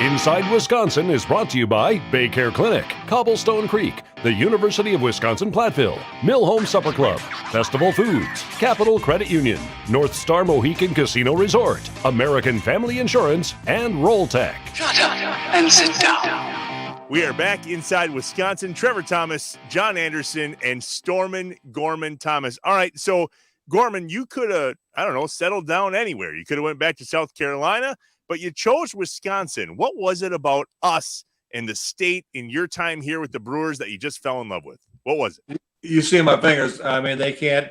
Inside Wisconsin is brought to you by Bay Care Clinic, Cobblestone Creek, the University of Wisconsin-Platteville, Mill Home Supper Club, Festival Foods, Capital Credit Union, North Star Mohican Casino Resort, American Family Insurance, and Roll Tech. Shut up and sit down. We are back inside Wisconsin. Trevor Thomas, John Anderson, and Stormin Gorman Thomas. All right, so Gorman, you could have, settled down anywhere. You could have went back to South Carolina, but you chose Wisconsin. What was it about us and the state in your time here with the Brewers that you just fell in love with? What was it? You see my fingers. I mean, they can't.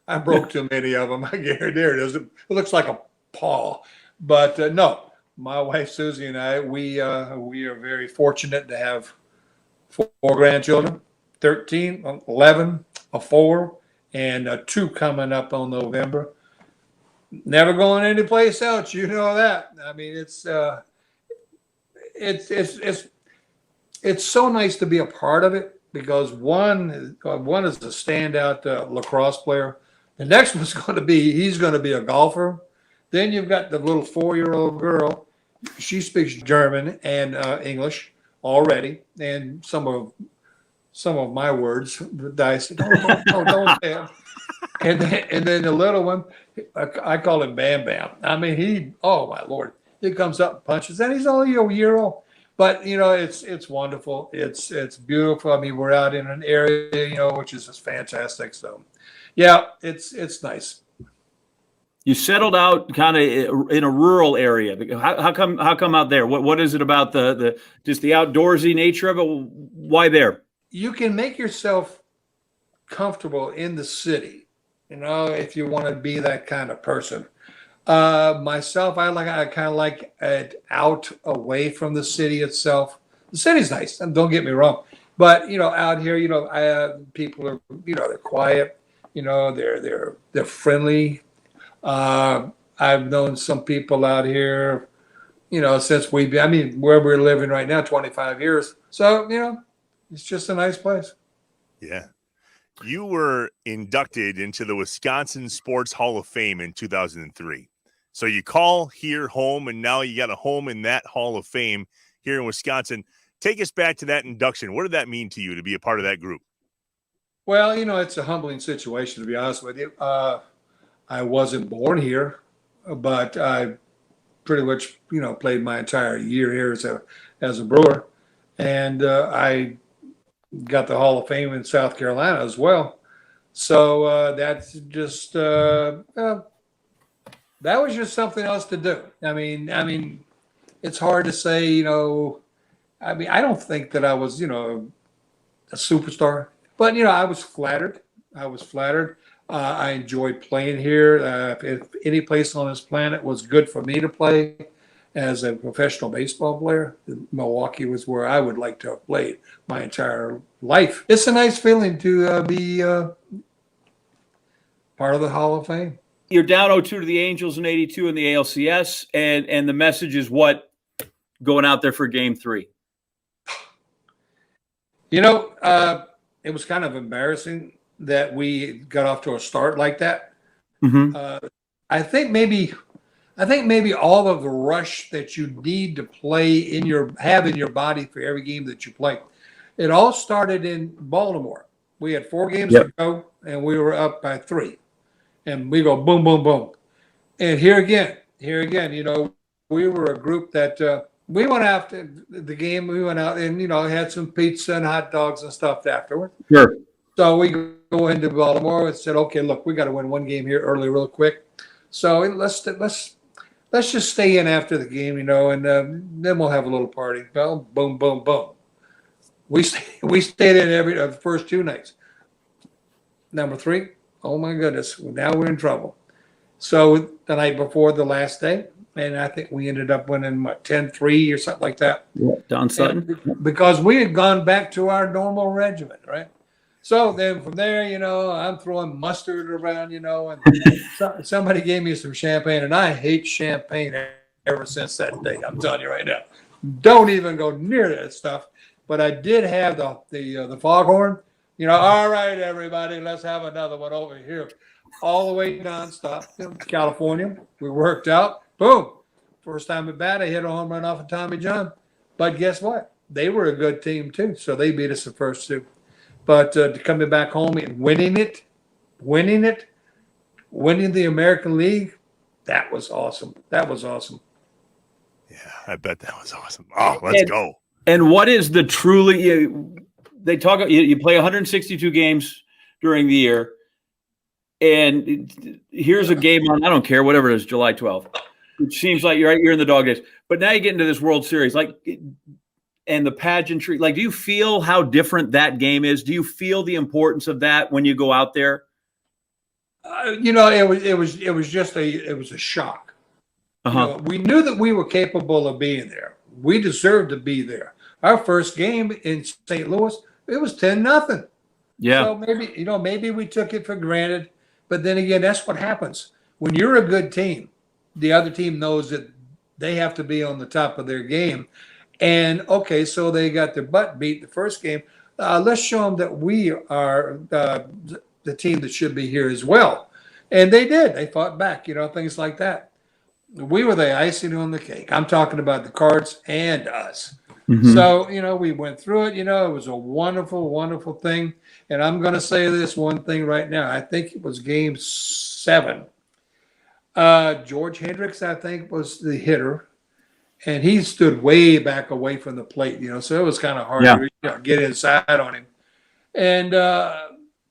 I broke too many of them. I guarantee there it is. It looks like a paw. But no, my wife Susie and I, we are very fortunate to have four grandchildren, 13, 11, a 4, and 2 coming up on November. Never going anyplace else, you know that. I mean, it's so nice to be a part of it because one is a standout lacrosse player. The next one's he's going to be a golfer. Then you've got the little 4-year-old girl. She speaks German and English already, and some of my words. I said, don't say it. And then the little one, I call him Bam Bam. I mean, oh my Lord, he comes up and punches, and he's only a year old. But it's wonderful. It's beautiful. I mean, we're out in an area, which is just fantastic. So, yeah, it's nice. You settled out kind of in a rural area. How come out there? What is it about the just the outdoorsy nature of it? Why there? You can make yourself comfortable in the city, if you want to be that kind of person. Myself, I kind of like it out away from the city itself. The city's nice, and don't get me wrong, but out here, people are, they're quiet, they're friendly. I've known some people out here, since where we're living right now, 25 years. So, it's just a nice place. Yeah. You were inducted into the Wisconsin Sports Hall of Fame in 2003. So you call here home, and now you got a home in that Hall of Fame here in Wisconsin. Take us back to that induction. What did that mean to you to be a part of that group? Well, it's a humbling situation, to be honest with you. I wasn't born here, but I pretty much, played my entire year here as a Brewer. And I got the Hall of Fame in South Carolina as well. So that's just that was just something else to do. I mean, it's hard to say, I don't think that I was, a superstar, but I was flattered. I enjoyed playing here. If any place on this planet was good for me to play as a professional baseball player, Milwaukee was where I would like to have played my entire life. It's a nice feeling to be part of the Hall of Fame. You're down 0-2 to the Angels in 82 in the ALCS, and the message is what going out there for Game 3? It was kind of embarrassing that we got off to a start like that. Mm-hmm. I think maybe all of the rush that you need to play have in your body for every game that you play. It all started in Baltimore. We had 4 games to go, and we were up by 3. And we go boom, boom, boom. And here again, we were a group that we went after the game. We went out and, had some pizza and hot dogs and stuff afterwards. Sure. So we go into Baltimore and said, okay, look, we got to win one game here early, real quick. So let's just stay in after the game, and then we'll have a little party. Well, boom, boom, boom. We stayed in the first 2 nights. Number 3, oh my goodness, now we're in trouble. So the night before the last day, and I think we ended up winning 10-3 or something like that. Yeah, Don Sutton. Because we had gone back to our normal regimen, right? So then from there, I'm throwing mustard around, and somebody gave me some champagne, and I hate champagne ever since that day. I'm telling you right now, don't even go near that stuff. But I did have the foghorn, all right, everybody, let's have another one over here. All the way nonstop, California. We worked out, boom. First time at bat, I hit a home run off of Tommy John. But guess what? They were a good team too, so they beat us the first two. But coming back home and winning the American League, that was awesome. That was awesome. Yeah, I bet that was awesome. Oh, let's go. And what is the truly? They talk. You play 162 games during the year, and here's a game on. I don't care, whatever it is, July 12th. It seems like you're in the dog days. But now you get into this World Series, and the pageantry. Like, do you feel how different that game is? Do you feel the importance of that when you go out there? It was a shock. We knew that we were capable of being there. We deserved to be there. Our first game in St. Louis, it was 10-0. Yeah. So maybe we took it for granted. But then again, that's what happens. When you're a good team, the other team knows that they have to be on the top of their game. And, okay, so they got their butt beat the first game. Let's show them that we are the team that should be here as well. And they did. They fought back, things like that. We were the icing on the cake. I'm talking about the Cards and us. Mm-hmm. So, we went through it. It was a wonderful, wonderful thing. And I'm going to say this one thing right now. I think it was game 7. George Hendricks, I think, was the hitter. And he stood way back away from the plate, so it was kind of hard to get inside on him. And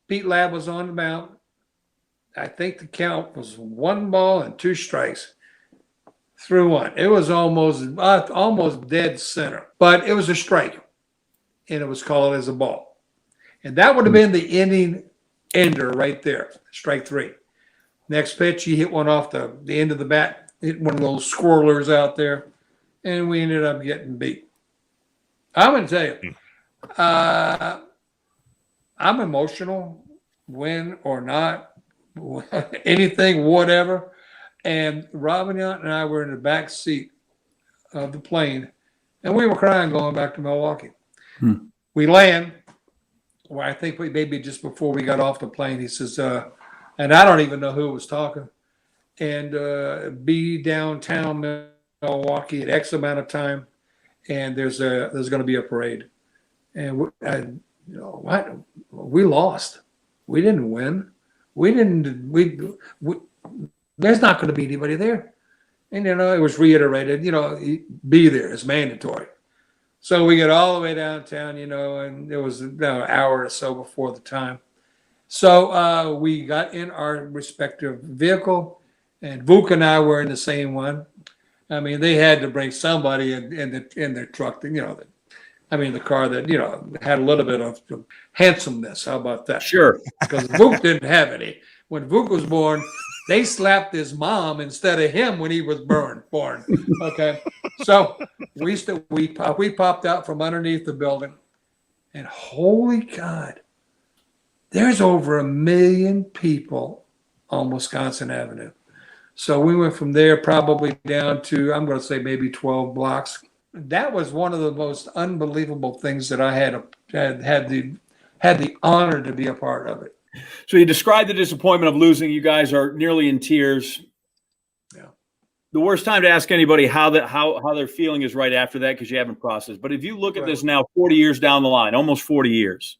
Pete Ladd was on the mound. I think the count was 1 ball and 2 strikes. Threw one. It was almost dead center, but it was a strike, and it was called as a ball. And that would have been the inning ender right there, strike 3. Next pitch, he hit one off the end of the bat, hit one of those squirrelers out there, and we ended up getting beat. I'm going to tell you, I'm emotional, win or not, anything, whatever. And Robin and I were in the back seat of the plane, and we were crying going back to Milwaukee. We land, I think maybe just before we got off the plane, he says, and I don't even know who was talking, and be downtown Milwaukee at X amount of time, and there's going to be a parade. And what? We lost. We didn't win. There's not going to be anybody there. And, it was reiterated, be there is mandatory. So we get all the way downtown, and it was an hour or so before the time. So we got in our respective vehicle, and Vuk and I were in the same one. I mean, they had to bring somebody in their truck, the car that, had a little bit of handsomeness. How about that? Sure. Because Vuk didn't have any. When Vuk was born, they slapped his mom instead of him when he was born. Okay. So we popped out from underneath the building, and holy God, there's over 1 million people on Wisconsin Avenue. So we went from there probably down to, I'm going to say maybe 12 blocks. That was one of the most unbelievable things that I had the honor to be a part of it. So you described the disappointment of losing. You guys are nearly in tears. Yeah. The worst time to ask anybody how their feeling is right after that, because you haven't processed. But if you look at this now, 40 years down the line, almost 40 years,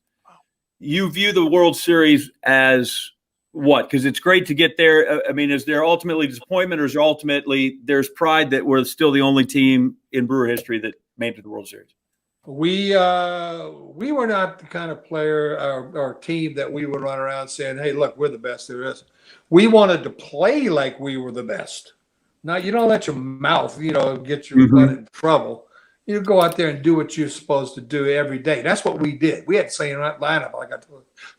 you view the World Series as what? Because it's great to get there. Is there ultimately disappointment, or is there ultimately there's pride that we're still the only team in Brewer history that made it to the World Series? We were not the kind of player or team that we would run around saying, hey, look, we're the best there is. We wanted to play like we were the best. Now, you don't let your mouth, get your butt in trouble. You go out there and do what you're supposed to do every day. That's what we did. We had the same lineup,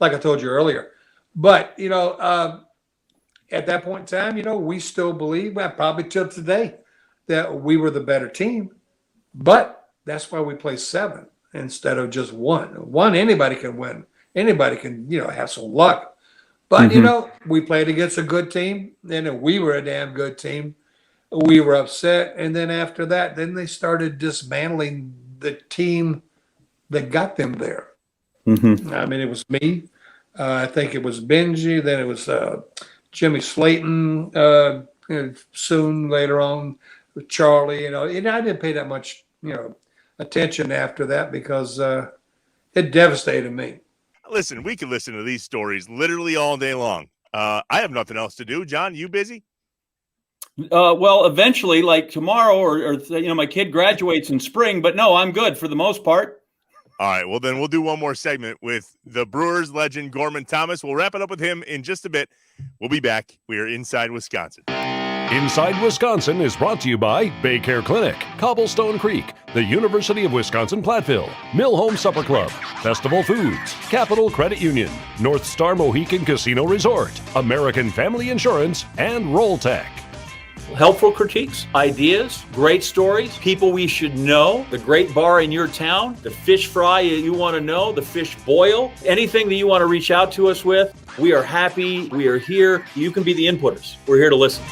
like I told you earlier. But, at that point in time, we still believe, probably till today, that we were the better team. But that's why we play 7 instead of just 1. 1, anybody can win. Anybody can, have some luck. But, we played against a good team, and we were a damn good team. We were upset. And then after that, then they started dismantling the team that got them there. It was me. I think it was Benji. Then it was Jimmy Slayton soon later on. with Charlie, and I didn't pay that much, attention after that because it devastated me. Listen, we could listen to these stories literally all day long. I have nothing else to do. John, you busy? Well, eventually, like tomorrow, or my kid graduates in spring. But no, I'm good for the most part. All right, well, then we'll do one more segment with the Brewers legend, Gorman Thomas. We'll wrap it up with him in just a bit. We'll be back. We are Inside Wisconsin. Inside Wisconsin is brought to you by Baycare Clinic, Cobblestone Creek, the University of Wisconsin-Platteville, Mill Home Supper Club, Festival Foods, Capital Credit Union, North Star Mohican Casino Resort, American Family Insurance, and Roll Tech. Helpful critiques, ideas, great stories, people we should know, the great bar in your town, the fish fry you want to know, the fish boil, anything that you want to reach out to us with. We are happy. We are here. You can be the inputters. We're here to listen.